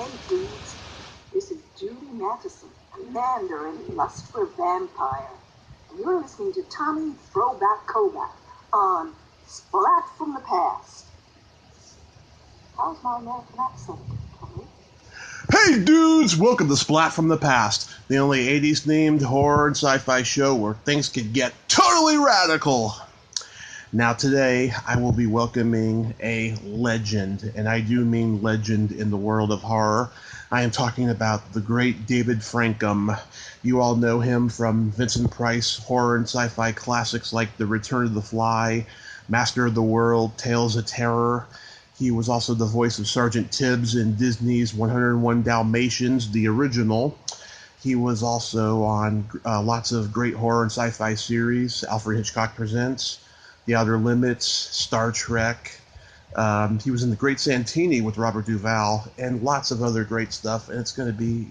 Hey dudes, this is Judy Matheson, commander in Lust for Vampire, and you're listening to Tommy Throwback Kovac on Splat from the Past. How's my American accent, Tommy? Hey dudes, welcome to Splat from the Past, the only 80s themed horror and sci-fi show where things could get totally radical. Now today, I will be welcoming a legend, and I do mean legend in the world of horror. I am talking about the great David Frankham. You all know him from Vincent Price horror and sci-fi classics like The Return of the Fly, Master of the World, Tales of Terror. He was also the voice of Sergeant Tibbs in Disney's 101 Dalmatians, the original. He was also on lots of great horror and sci-fi series, Alfred Hitchcock Presents, The Outer Limits, Star Trek. He was in the Great Santini with Robert Duvall, and lots of other great stuff. And it's going to be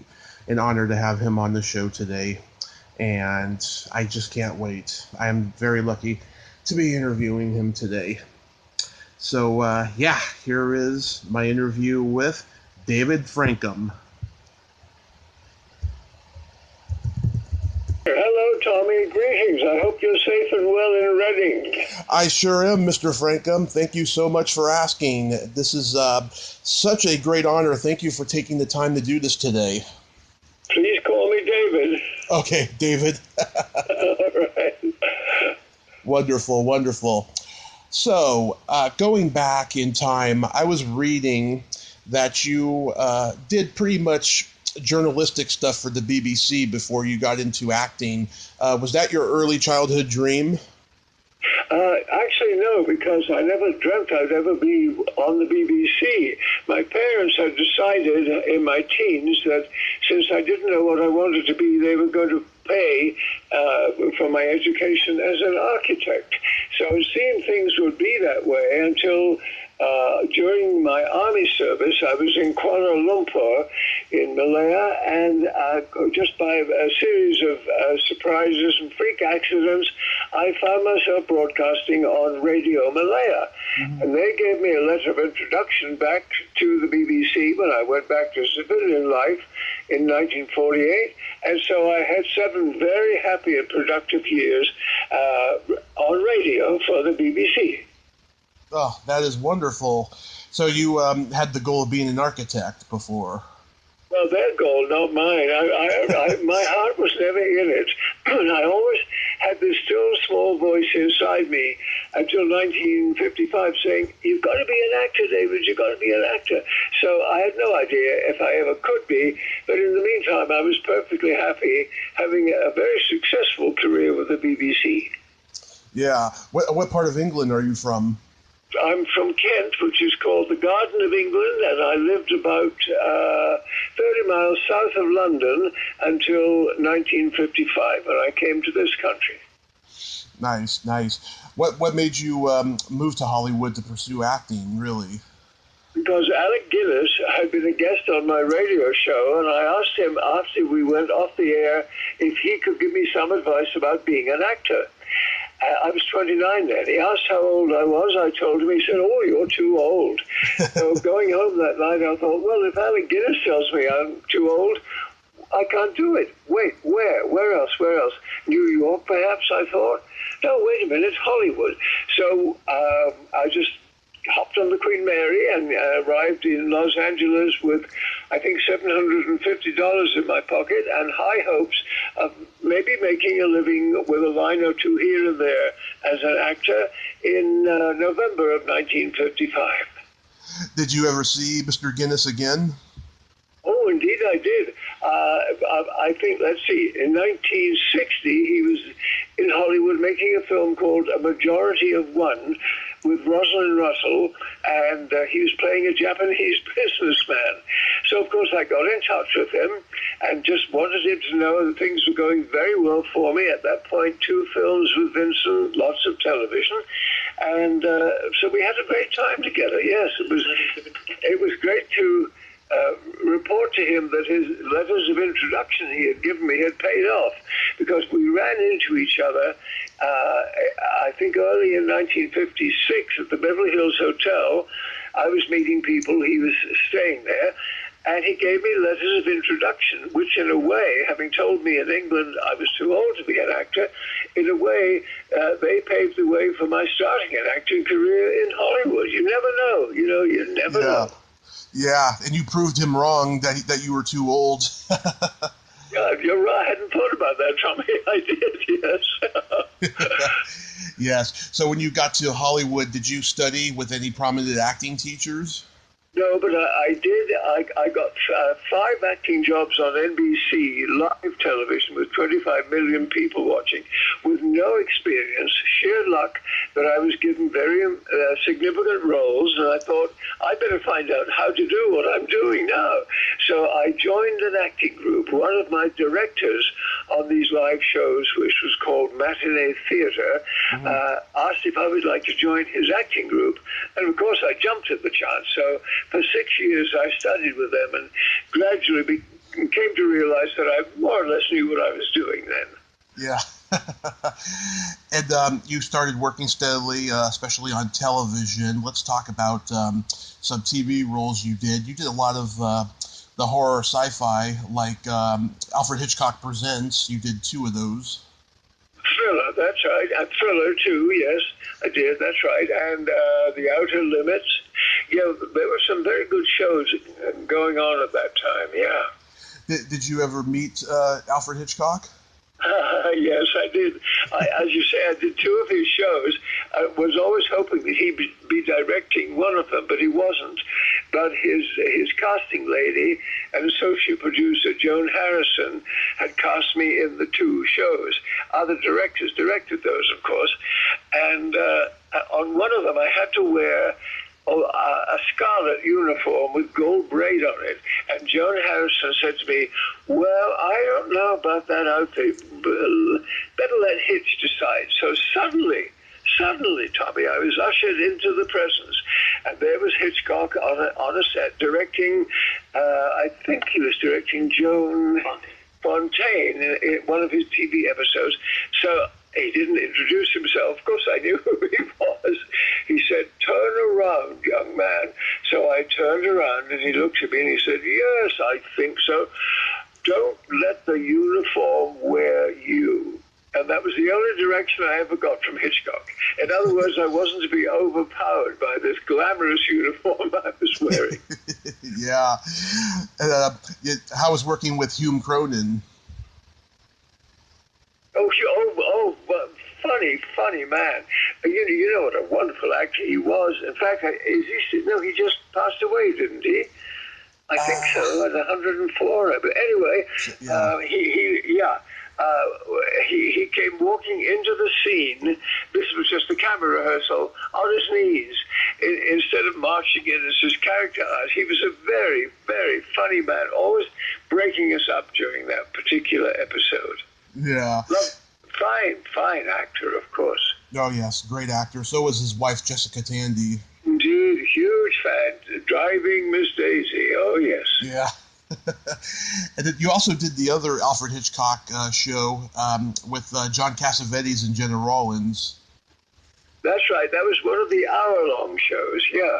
an honor to have him on the show today. And I just can't wait. I am very lucky to be interviewing him today. So, here is my interview with David Frankham. Hello, Tommy. Greetings. I hope you're safe and well in Reading. I sure am, Mr. Frankham. Thank you so much for asking. This is such a great honor. Thank you for taking the time to do this today. Please call me David. Okay, David. All right. Wonderful, wonderful. So, going back in time, I was reading that you did pretty much journalistic stuff for the BBC before you got into acting. Was that your early childhood dream? Actually, no, because I never dreamt I'd ever be on the BBC. My parents had decided in my teens that since I didn't know what I wanted to be, they were going to pay for my education as an architect. So it seemed things would be that way until during my army service, I was in Kuala Lumpur in Malaya, and just by a series of surprises and freak accidents, I found myself broadcasting on Radio Malaya. Mm-hmm. And they gave me a letter of introduction back to the BBC when I went back to civilian life in 1948. And so I had 7 very happy and productive years on radio for the BBC. Oh, that is wonderful. So you had the goal of being an architect before. Well, their goal, not mine. My heart was never in it. And I always had this still small voice inside me until 1955 saying, you've got to be an actor, David, you've got to be an actor. So I had no idea if I ever could be, but in the meantime, I was perfectly happy having a very successful career with the BBC. Yeah. What part of England are you from? I'm from Kent, which is called the Garden of England, and I lived about 30 miles south of London until 1955, when I came to this country. Nice, nice. What made you move to Hollywood to pursue acting, really? Because Alec Guinness had been a guest on my radio show, and I asked him after we went off the air if he could give me some advice about being an actor. I was 29 then. He asked how old I was. I told him. He said, oh, you're too old. So going home that night, I thought, well, if Alec Guinness tells me I'm too old, I can't do it. Wait, where? Where else? Where else? New York, perhaps, I thought. No, wait a minute, Hollywood. So I just hopped on the Queen Mary and arrived in Los Angeles with, I think, $750 in my pocket and high hopes of maybe making a living with a line or two here and there as an actor in November of 1955. Did you ever see Mr. Guinness again? Oh, indeed I did. I think, let's see, in 1960 he was in Hollywood making a film called A Majority of One with Rosalind Russell, and he was playing a Japanese businessman. So, of course, I got in touch with him and just wanted him to know that things were going very well for me. At that point, 2 films with Vincent, lots of television. And so we had a great time together, yes. It was great to report to him that his letters of introduction he had given me had paid off, because we ran into each other, I think early in 1956 at the Beverly Hills Hotel. I was meeting people, he was staying there, And he gave me letters of introduction, which in a way, having told me in England I was too old to be an actor, in a way, they paved the way for my starting an acting career in Hollywood. You never know. You never know. Yeah, and you proved him wrong that you were too old. Yeah, you're right. I hadn't thought about that, Tommy. I did, yes. Yes. So when you got to Hollywood, did you study with any prominent acting teachers? No, but I did. I got 5 acting jobs on NBC, live television, with 25 million people watching, with no experience, sheer luck that I was given very significant roles, and I thought, I better find out how to do what I'm doing now. So I joined an acting group. One of my directors on these live shows, which was called Matinee Theatre, asked if I would like to join his acting group, and of course I jumped at the chance. So for 6 years, I studied with them and gradually came to realize that I more or less knew what I was doing then. Yeah. And you started working steadily, especially on television. Let's talk about some TV roles you did. You did a lot of the horror sci-fi, like Alfred Hitchcock Presents. You did 2 of those. Thriller, that's right. And Thriller, too, yes, I did, that's right. And The Outer Limits. Yeah, there were some very good shows going on at that time, yeah. Did you ever meet Alfred Hitchcock? Yes, I did. As you say, I did 2 of his shows. I was always hoping that he'd be directing one of them, but he wasn't. But his casting lady and associate producer, Joan Harrison, had cast me in the 2 shows. Other directors directed those, of course. And on one of them, I had to wear a scarlet uniform with gold braid on it. And Joan Harrison said to me, well, I don't know about that outfit. Better let Hitch decide. So suddenly, Tommy, I was ushered into the presence. And there was Hitchcock on a set directing, I think he was directing Joan Fontaine in one of his TV episodes. So he didn't introduce himself. Of course, I knew who he was. He said, turn around, young man. So I turned around, and he looked at me, and he said, yes, I think so. Don't let the uniform wear you. And that was the only direction I ever got from Hitchcock. In other words, I wasn't to be overpowered by this glamorous uniform I was wearing. Yeah. How was working with Hume Cronin? Funny man. You know what a wonderful actor he was. In fact, he just passed away, didn't he? I think so, at 104. But anyway, he came walking into the scene. This was just a camera rehearsal, on his knees, instead of marching in as his character. He was a very, very funny man, always breaking us up during that particular episode. Yeah. Fine actor, of course. Oh, yes, great actor. So was his wife, Jessica Tandy. Indeed, huge fan. Driving Miss Daisy, oh, yes. Yeah. And then you also did the other Alfred Hitchcock show with John Cassavetes and Jenna Rollins. That's right. That was one of the hour-long shows, yeah.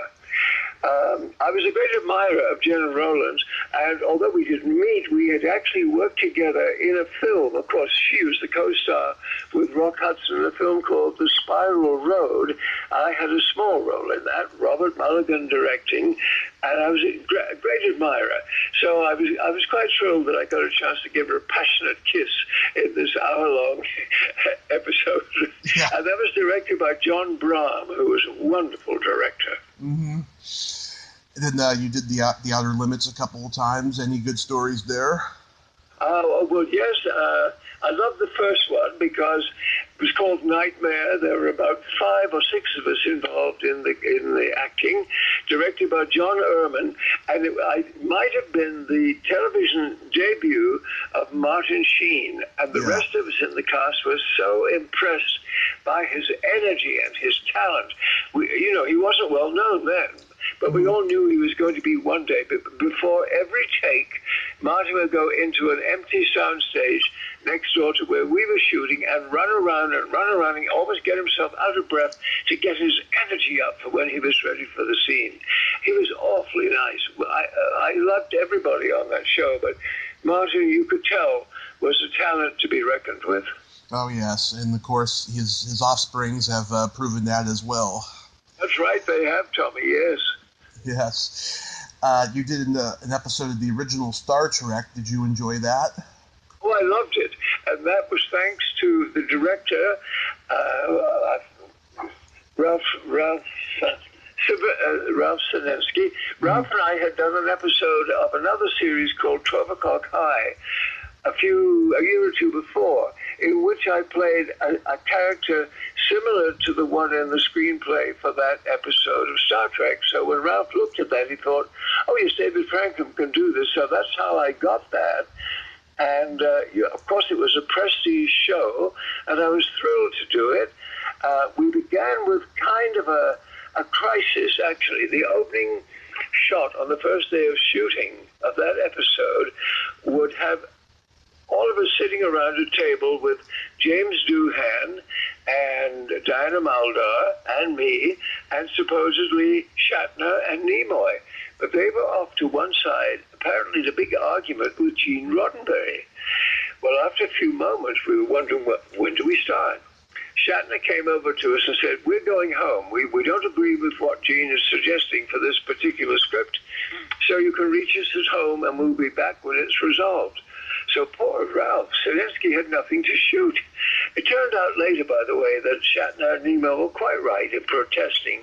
I was a great admirer of Jenna Rollins, and although we didn't meet, we had actually worked together in a film. Of course, she was the co-star with Rock Hudson in a film called The Spiral Road. I had a small role in that, Robert Mulligan directing, and I was a great admirer. So I was quite thrilled that I got a chance to give her a passionate kiss in this hour-long episode. Yeah. And that was directed by John Brahm, who was a wonderful director. Mm-hmm. And then you did the Outer Limits a couple of times. Any good stories there? Well, yes. I loved the first one because it was called Nightmare. There were about 5 or 6 of us involved in the acting, directed by John Ehrman, and it might have been the television debut of Martin Sheen, and the rest of us in the cast were so impressed by his energy and his talent. He wasn't well known then, but we all knew he was going to be one day. But before every take, Marty would go into an empty soundstage next door to where we were shooting and run around and always get himself out of breath to get his energy up for when he was ready for the scene. He was awfully nice. I loved everybody on that show, but Marty, you could tell, was a talent to be reckoned with. Oh, yes, and of course his offsprings have proven that as well. That's right, they have, Tommy, yes. Yes. You did an episode of the original Star Trek. Did you enjoy that? Oh, I loved it, and that was thanks to the director, Ralph Sinensky. Ralph and I had done an episode of another series called 12 O'Clock High a year or two before, in which I played a character similar to the one in the screenplay for that episode of Star Trek. So when Ralph looked at that, he thought, oh, yes, David Frankham can do this. So that's how I got that. And, of course, it was a prestige show, and I was thrilled to do it. We began with kind of a crisis, actually. The opening shot on the first day of shooting of that episode would have all of us sitting around a table with James Doohan and Diana Muldaur and me and supposedly Shatner and Nimoy. But they were off to one side, apparently the big argument with Gene Roddenberry. Well, after a few moments, we were wondering, when do we start? Shatner came over to us and said, we're going home. We don't agree with what Gene is suggesting for this particular script, so you can reach us at home and we'll be back when it's resolved. So poor Ralph Sinensky had nothing to shoot. It turned out later, by the way, that Shatner and Nimoy were quite right in protesting.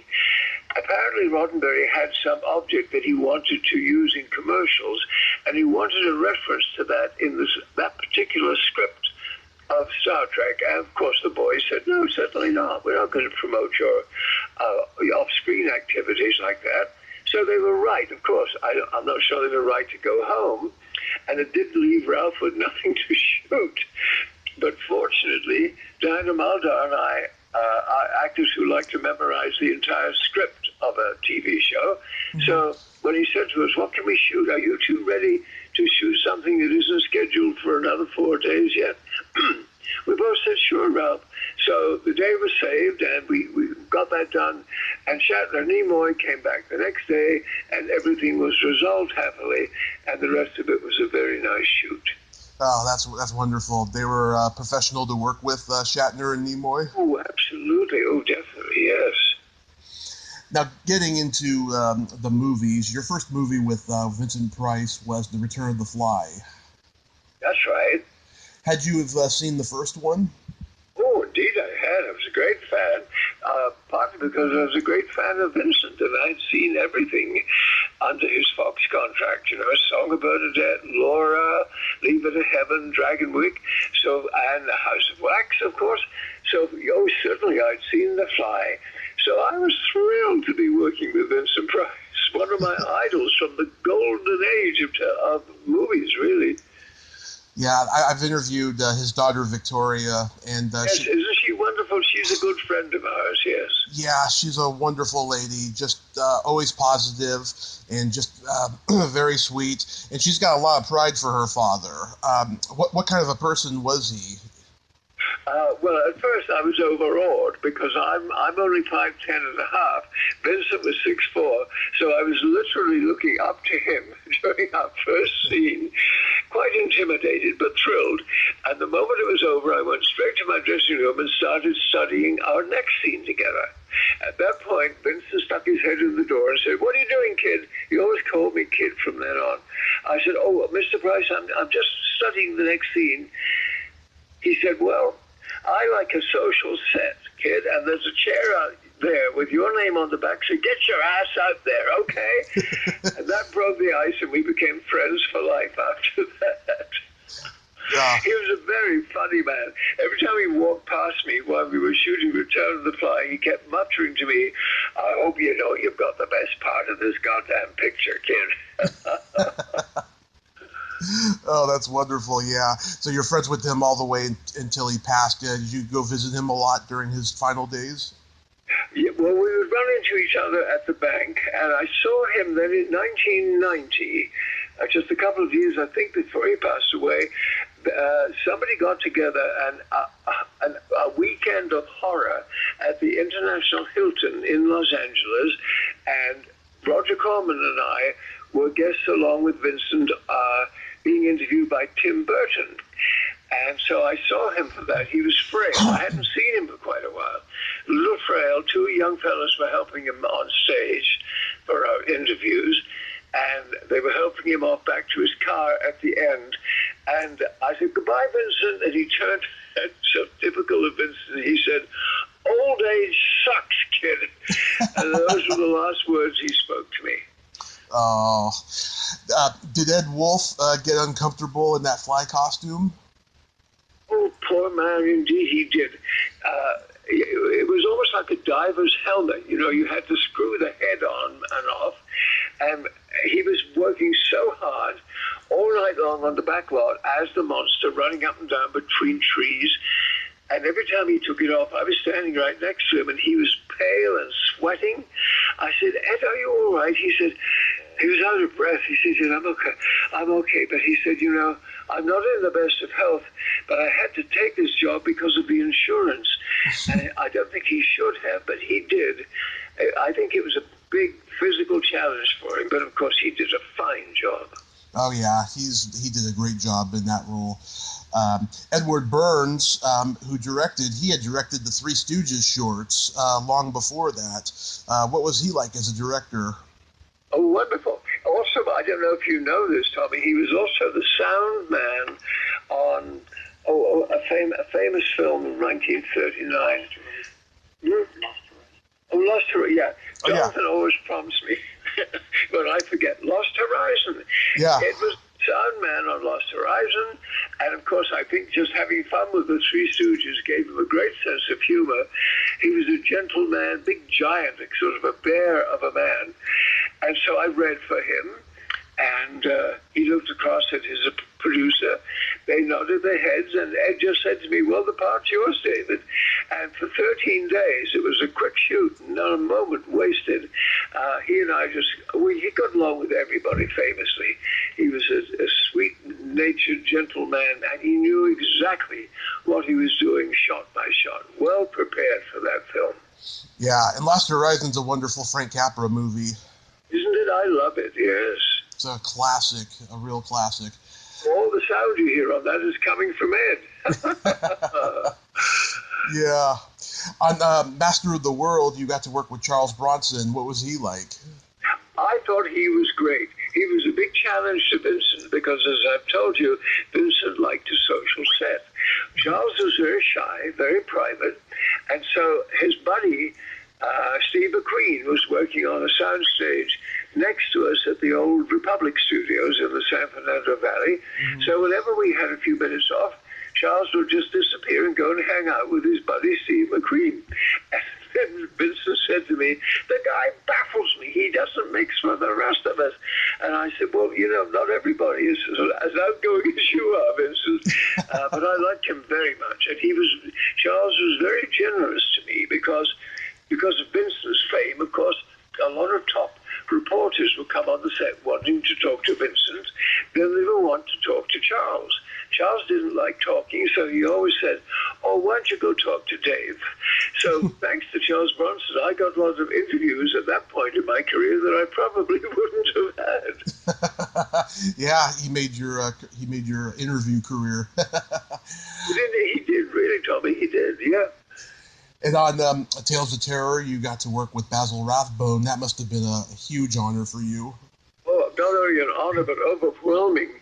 Apparently Roddenberry had some object that he wanted to use in commercials, and he wanted a reference to that in that particular script of Star Trek. And of course the boys said, no, certainly not. We're not going to promote your off-screen activities like that. So they were right, of course. I'm not sure they were right to go home. And it did leave Ralph with nothing to shoot. But fortunately, Diana Muldaur and I are actors who like to memorize the entire script of a TV show. Mm-hmm. So when he said to us, what can we shoot? Are you two ready to shoot something that isn't scheduled for another 4 days yet? We both said, sure, Ralph. So the day was saved, and we got that done. And Shatner and Nimoy came back the next day, and everything was resolved happily, and the rest of it was a very nice shoot. Oh, that's wonderful. They were professional to work with, Shatner and Nimoy? Oh, absolutely. Oh, definitely, yes. Now, getting into the movies, your first movie with Vincent Price was The Return of the Fly. That's right. Had you have seen the first one? Oh, indeed I had. I was a great fan, partly because I was a great fan of Vincent, and I'd seen everything under his Fox contract, Song of Bernadette, Laura, Leave It to Heaven, Dragonwyck, and The House of Wax, of course. So, certainly I'd seen The Fly. So I was thrilled to be working with Vincent Price, one of my idols from the golden age of movies, really. Yeah, I've interviewed his daughter, Victoria. And yes, isn't she wonderful? She's a good friend of ours, yes. Yeah, she's a wonderful lady, just always positive and just very sweet. And she's got a lot of pride for her father. What kind of a person was he? Well, at first I was overawed because I'm only 5'10" and a half. Vincent was 6'4", so I was literally looking up to him during our first scene, quite intimidated but thrilled. And the moment it was over, I went straight to my dressing room and started studying our next scene together. At that point, Vincent stuck his head in the door and said, "What are you doing, kid?" He always called me kid from then on. I said, "Oh, Mr. Price, I'm just studying the next scene." He said, "Well, I like a social set, kid, and there's a chair out there with your name on the back, so get your ass out there, okay?" And that broke the ice, and we became friends for life after that. Yeah. He was a very funny man. Every time he walked past me while we were shooting Return of the Fly, he kept muttering to me, "I hope you know you've got the best part of this goddamn picture, kid." Oh, that's wonderful, yeah. So you're friends with him all the way until he passed. Did you go visit him a lot during his final days? Yeah, well, we would run into each other at the bank, and I saw him then in 1990 just a couple of years, I think, before he passed away, somebody got together and a weekend of horror at the International Hilton in Los Angeles, and Roger Corman and I were guests along with Vincent, being interviewed by Tim Burton. And so I saw him for that. He was frail. I hadn't seen him for quite a while. A little frail. Two young fellows were helping him on stage for our interviews, and they were helping him off back to his car at the end. And I said, "Goodbye, Vincent." And he turned, so typical of Vincent, he said, "Old age sucks, kid." And those were the last words he spoke to me. Oh, did Ed Wolf get uncomfortable in that fly costume? Oh, poor man, indeed he did. It was almost like a diver's helmet. You know, you had to screw the head on and off. And he was working so hard all night long on the back lot as the monster, running up and down between trees. And every time he took it off, I was standing right next to him, and he was pale and sweating. I said, "Ed, are you all right?" He said, he was out of breath. He said, I'm okay. But he said, I'm not in the best of health, but I had to take this job because of the insurance. And I don't think he should have, but he did. I think it was a big physical challenge for him, but of course he did a fine job. Oh yeah, he did a great job in that role. Edward Burns, who had directed the Three Stooges shorts long before that. What was he like as a director? Oh, wonderful. Also, I don't know if you know this, Tommy, he was also the sound man on a famous film in 1939. Lost Horizon, yeah. Jonathan always prompts me when I forget. Lost Horizon. Yeah. It was sound man on Lost Horizon, and of course I think just having fun with the Three Stooges gave him a great sense of humor. He was a gentleman, big giant, sort of a bear of a man. And so I read for him, and he looked across at his producer. They nodded their heads, and Ed just said to me, "Well, the part's yours, David." And for 13 days, it was a quick shoot, not a moment wasted. He and I he got along with everybody famously. He was a sweet-natured gentleman, and he knew exactly what he was doing shot by shot, well prepared for that film. Yeah, and Lost Horizon's a wonderful Frank Capra movie. Isn't it? I love it, yes. It's a classic, a real classic. All the sound you hear on that is coming from Ed. Yeah. On Master of the World, you got to work with Charles Bronson. What was he like? I thought he was great. He was a big challenge to Vincent because, as I've told you, Vincent liked a social set. Charles was very shy, very private, and so his buddy, Steve McQueen, was working on a soundstage next to us at the old Republic Studios in the San Fernando Valley. Mm-hmm. So whenever we had a few minutes off, Charles would just disappear and go and hang out with his buddy Steve McQueen. And then Vincent said to me, "The guy baffles me. He doesn't mix with the rest of us." And I said, "Well, not everybody is as outgoing as you are, Vincent." But I liked him very much. And Charles was very generous to me because of Vincent's fame. Of course, a lot of top reporters would come on the set wanting to talk to Vincent. Then they would want to talk to Charles. Charles didn't like talking, so he always said, "Oh, why don't you go talk to Dave?" So thanks to Charles Bronson, I got lots of interviews at that point in my career that I probably wouldn't have had. Yeah, he made your interview career. He did really, Tommy. He did, yeah. And on Tales of Terror, you got to work with Basil Rathbone. That must have been a huge honor for you. Oh, not only an honor, but overwhelming.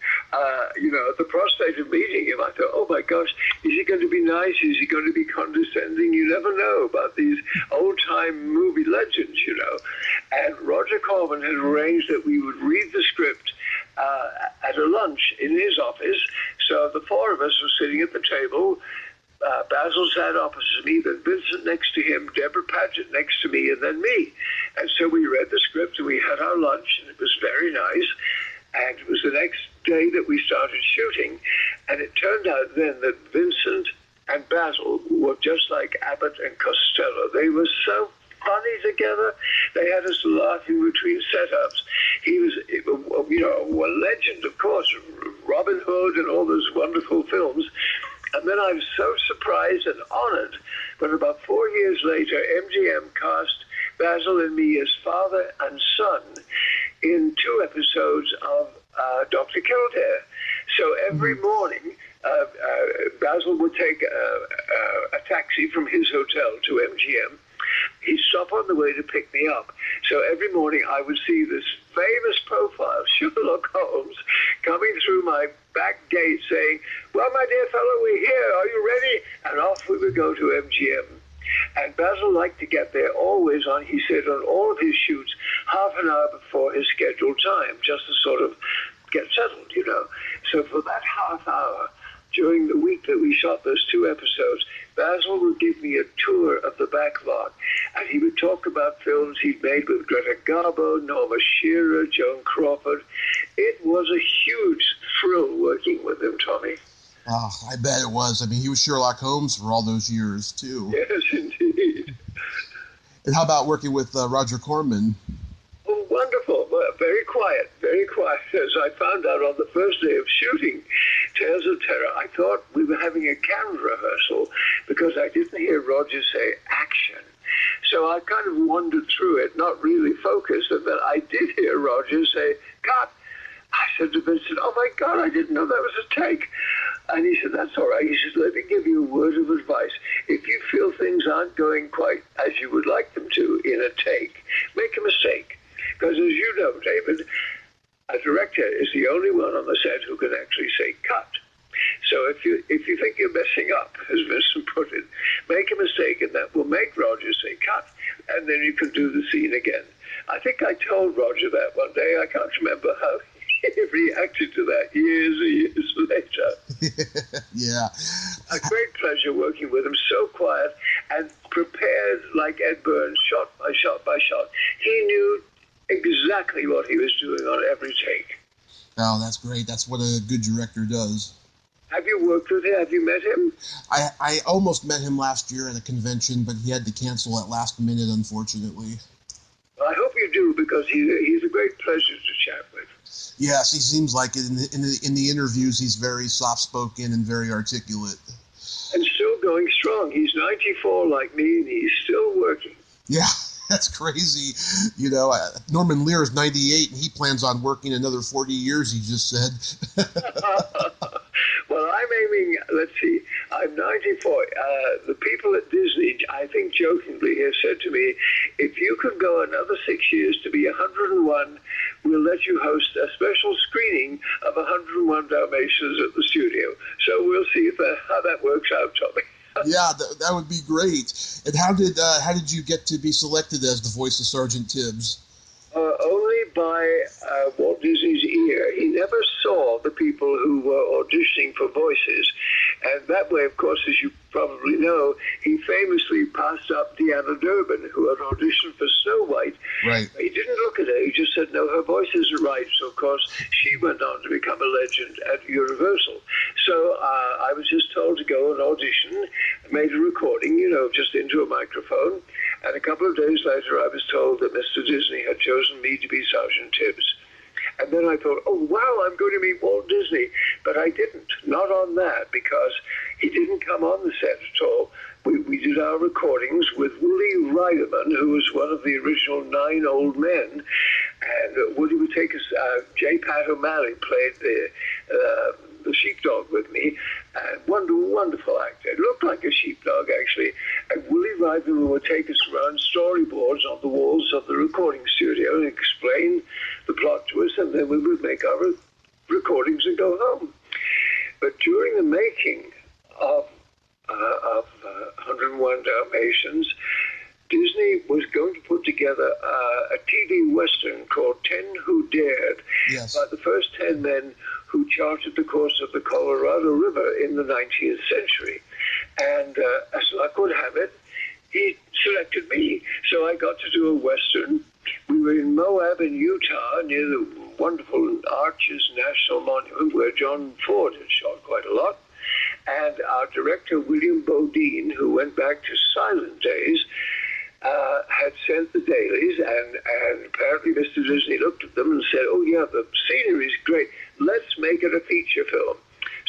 At the prospect of meeting him, I thought, oh my gosh, is he going to be nice? Is he going to be condescending? You never know about these old-time movie legends, And Roger Corman had arranged that we would read the script at a lunch in his office. So the four of us were sitting at the table. Basil sat opposite me, then Vincent next to him, Deborah Paget next to me, and then me. And so we read the script, and we had our lunch, and it was very nice. And it was the next day that we started shooting. And it turned out then that Vincent and Basil were just like Abbott and Costello. They were so funny together. They had us laughing between setups. He was, a legend, of course, Robin Hood and all those wonderful films. And then I was so surprised and honored when about 4 years later, MGM cast Basil and me as father and son in 2 episodes of Dr. Kildare. So every morning, Basil would take a taxi from his hotel to MGM. He'd stop on the way to pick me up. So every morning I would see this famous profile, Sherlock Holmes, coming through my back gate saying, "Well, my dear fellow, we're here. Are you ready?" And off we would go to MGM. And Basil liked to get there always on, he said, on all of his shoots, half an hour before his scheduled time, just to sort of get settled, So for that half hour, during the week that we shot those 2 episodes, Basil would give me a tour of the back lot, and he would talk about films he'd made with Greta Garbo, Norma Shearer, Joan Crawford. It was a huge thrill working with him, Tommy. Oh, I bet it was. I mean, he was Sherlock Holmes for all those years, too. Yes, indeed. And how about working with Roger Corman? Oh, wonderful. Well, very quiet, very quiet. As I found out on the first day of shooting Tales of Terror, I thought we were having a camera rehearsal because I didn't hear Roger say action. So I kind of wandered through it, not really focused, and then I did hear Roger say, "Cut." I said to Vincent, "Oh my God, I didn't know that was a take." And he said, "That's all right." He said, "Let me give you a word of advice. If you feel things aren't going quite as you would like them to in a take, make a mistake. Because as you know, David, a director is the only one on the set who can actually say cut. So if you think you're messing up, as Vincent put it, make a mistake and that will make Roger say cut, and then you can do the scene again." I think I told Roger that one day. I can't remember how he reacted to that years and years later. Yeah. A great pleasure working with him, so quiet and prepared like Ed Burns, shot by shot by shot. He knew exactly what he was doing on every take. Oh, that's great. That's what a good director does. Have you worked with him? Have you met him? I almost met him last year at a convention, but he had to cancel at last minute, unfortunately. Well, I hope you do, because he's a great pleasure to chat with. Yes, he seems like it. In the interviews, he's very soft-spoken and very articulate. And still going strong. He's 94 like me, and he's still working. Yeah, that's crazy. Norman Lear is 98, and he plans on working another 40 years, he just said. Well, I'm aiming, let's see, I'm 94. The people at Disney, I think jokingly, have said to me, if you could go another 6 years to be 101, we'll let you host a special screening of 101 Dalmatians at the studio. So we'll see how that works out, Tommy. Yeah, that would be great. And how did you get to be selected as the voice of Sergeant Tibbs? Only by Walt Disney's ear. He never saw the people who were auditioning for voices. And that way, of course, as you probably know, he famously passed up Deanna Durbin, who had auditioned for Snow White. Right. He didn't look at her. He just said, no, her voice isn't right. So, of course, she went on to become a legend at Universal. So I was just told to go and audition, made a recording, just into a microphone. And a couple of days later, I was told that Mr. Disney had chosen me to be Sergeant Tibbs. And then I thought, oh, wow, I'm going to meet Walt Disney. But I didn't, not on that, because he didn't come on the set at all. We did our recordings with Willie Riderman, who was one of the original 9 Old Men. And Woody would take us, J. Pat O'Malley played the sheepdog with me. And wonderful actor. It looked like a sheepdog, actually. And Willie Riderman would take us around storyboards on the walls of the recording studio and explain the plot to us, and then we would make our recordings and go home. But during the making of 101 Dalmatians, Disney was going to put together a TV Western called 10 Who Dared, yes, by the first 10 men who charted the course of the Colorado River in the 19th century. And as luck would have it, he selected me. So I got to do a Western. We were in Moab in Utah, near the wonderful Arches National Monument, where John Ford had shot quite a lot. And our director, William Bodine, who went back to silent days, had sent the dailies, and apparently Mr. Disney looked at them and said, "Oh yeah, the scenery's great. Let's make it a feature film."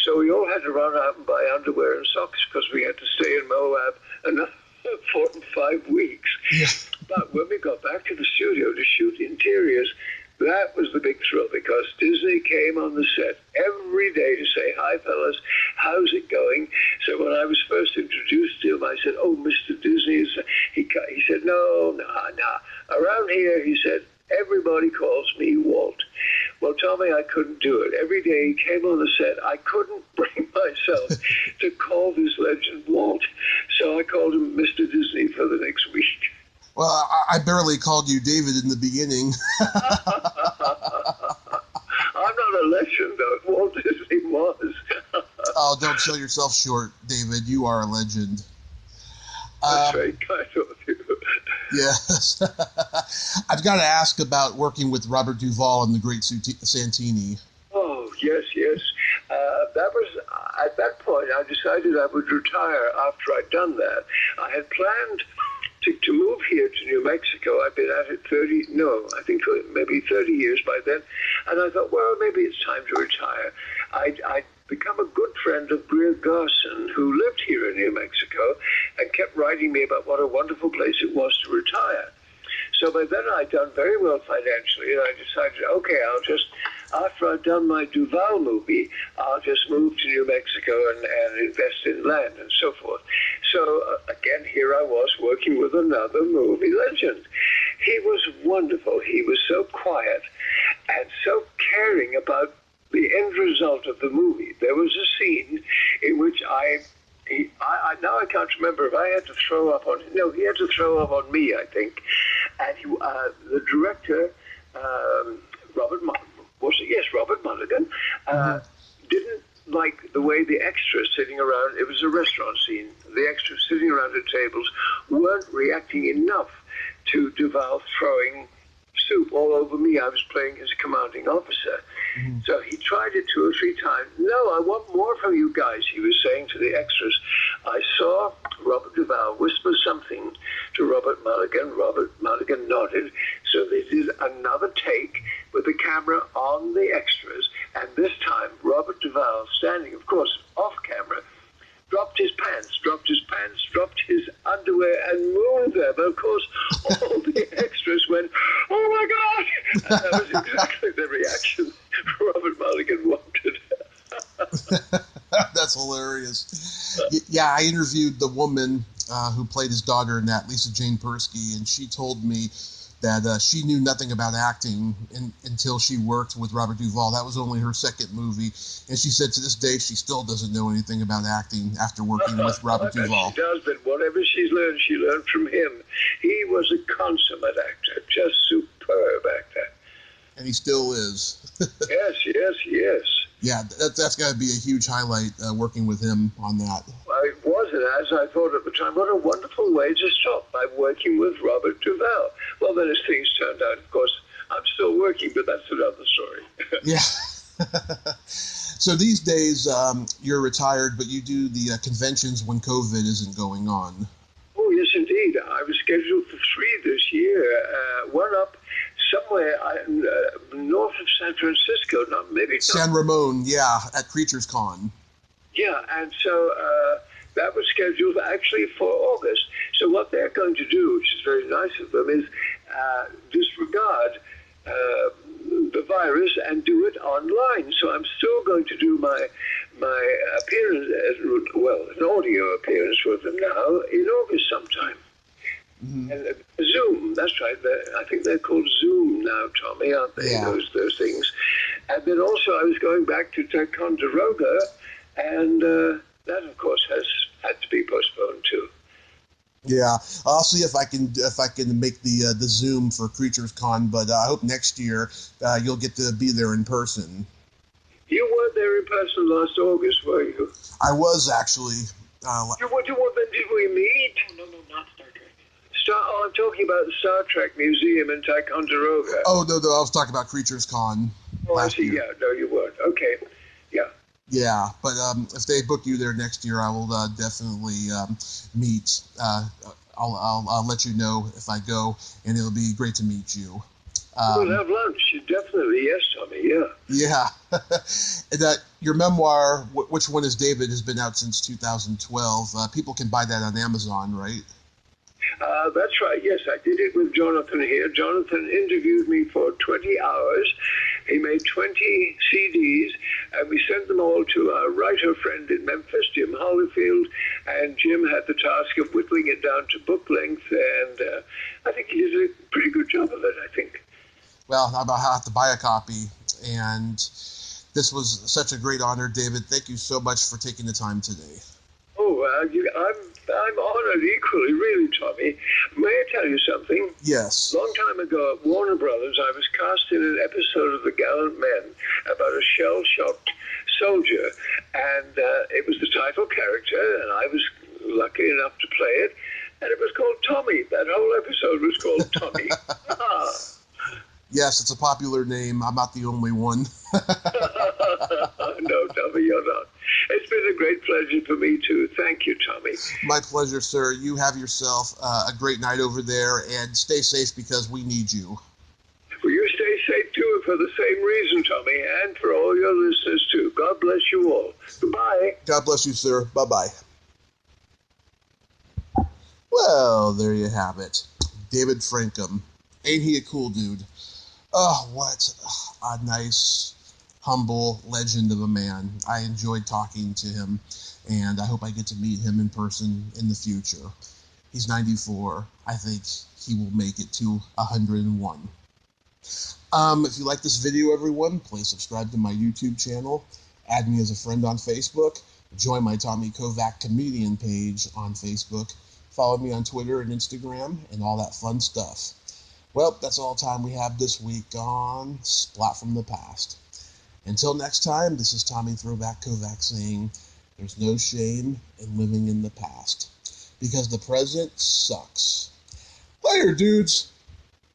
So we all had to run out and buy underwear and socks because we had to stay in Moab another 4 and 5 weeks. Yeah. But when we got back to the studio to shoot interiors, that was the big thrill because Disney came on the set every day to say, "Hi, fellas, how's it going?" So when I was first introduced to him, I said, "Oh, Mr. Disney," he said, "No. Around here," he said, "everybody calls me Walt." Well, Tommy, I couldn't do it. Every day he came on the set, I couldn't bring myself to call this legend Walt. So I called him Mr. Disney for the next week. Well, I barely called you David in the beginning. I'm not a legend, though. Walt Disney was. Oh, don't sell yourself short, David. You are a legend. That's very kind of you. Yes. I've got to ask about working with Robert Duvall and the Great Santini. Oh, yes. That was, at that point, I decided I would retire after I'd done that. I had planned to move here to New Mexico. I've been at it maybe 30 years by then. And I thought, well, maybe it's time to retire. I'd become a good friend of Greer Garson, who lived here in New Mexico and kept writing me about what a wonderful place it was to retire. So by then I'd done very well financially, and I decided, okay, after I've done my Duvall movie, I'll just move to New Mexico and invest in land and so forth. So again, here I was working with another movie legend. He was wonderful. He was so quiet and so caring about the end result of the movie. There was a scene in which now I can't remember if I had to throw up on him. No, he had to throw up on me, I think. And the director, Robert Mulligan, didn't like the way the extras sitting around, it was a restaurant scene, the extras sitting around the tables weren't reacting enough to Duvall throwing soup all over me. I was playing his commanding officer. Mm-hmm. So he tried it 2 or 3 times. "No, I want more from you guys," he was saying to the extras. I saw Robert Duvall whisper something to Robert Mulligan. Robert Mulligan nodded. So they did another take with the camera on the extras. And this time, Robert Duvall, standing, of course, off camera, dropped his pants, dropped his underwear, and moved them. Of course, all the extras went, "Oh my God!" And that was exactly the reaction Robert Mulligan wanted. That's hilarious. Yeah, I interviewed the woman who played his daughter in that, Lisa Jane Persky, and she told me that she knew nothing about acting until she worked with Robert Duvall. That was only her second movie. And she said to this day she still doesn't know anything about acting after working with Robert Duvall. She does, but whatever she learned from him. He was a consummate actor, just superb actor. And he still is. Yes. Yeah, that's got to be a huge highlight, working with him on that. It wasn't, as I thought at the time, what a wonderful way to stop by working with Robert Duvall. Well, then as things turned out, of course, I'm still working, but that's another story. Yeah. So these days, you're retired, but you do the conventions when COVID isn't going on. Oh, yes, indeed. I was scheduled for 3 this year. One up somewhere north of San Francisco, San Ramon, yeah, at Creatures Con. Yeah, and so that was scheduled actually for August. So what they're going to do, which is very nice of them, is disregard the virus and do it online. So I'm still going to do my appearance, an audio appearance with them now in August sometime. Mm-hmm. And Zoom, that's right. I think they're called Zoom now, Tommy, aren't they? Yeah. Those things. And then also I was going back to Ticonderoga, and that, of course, has had to be postponed too. Yeah, I'll see if I can make the Zoom for Creatures Con, but I hope next year you'll get to be there in person. You weren't there in person last August, were you? I was actually. Did we meet? No, not Star Trek. I'm talking about the Star Trek Museum in Ticonderoga. Oh, no, I was talking about Creatures Con. Oh, I see. Year. Yeah, no, you weren't. Okay, yeah. Yeah, but if they book you there next year, I will definitely meet. I'll let you know if I go, and it'll be great to meet you. We'll have lunch. Definitely, yes, Tommy, yeah. Yeah. That your memoir, Which One is David, has been out since 2012. People can buy that on Amazon, right? That's right, yes. I did it with Jonathan here. Jonathan interviewed me for 20 hours. He made 20 CDs, and we sent them all to our writer friend in Memphis, Jim Hollifield, and Jim had the task of whittling it down to book length, and I think he did a pretty good job of it, I think. Well, I'll have to buy a copy, and this was such a great honor, David. Thank you so much for taking the time today. Oh, I'm honored equally, really, Tommy. May I tell you something? Yes. A long time ago at Warner Brothers, I was cast in an episode of The Gallant Men about a shell-shocked soldier, and it was the title character, and I was lucky enough to play it, and it was called Tommy. That whole episode was called Tommy. Yes, it's a popular name. I'm not the only one. No, Tommy, you're not. It's been a great pleasure for me, too. Thank you, Tommy. My pleasure, sir. You have yourself a great night over there, and stay safe because we need you. Well, you stay safe, too, for the same reason, Tommy, and for all your listeners, too. God bless you all. Goodbye. God bless you, sir. Bye-bye. Well, there you have it. David Frankham. Ain't he a cool dude? Oh, what a nice, humble legend of a man. I enjoyed talking to him, and I hope I get to meet him in person in the future. He's 94. I think he will make it to 101. If you like this video, everyone, please subscribe to my YouTube channel, add me as a friend on Facebook, join my Tommy Kovac comedian page on Facebook, follow me on Twitter and Instagram, and all that fun stuff. Well, that's all time we have this week on Splat from the Past. Until next time, this is Tommy Throwback Kovac saying, there's no shame in living in the past, because the present sucks. Later, dudes!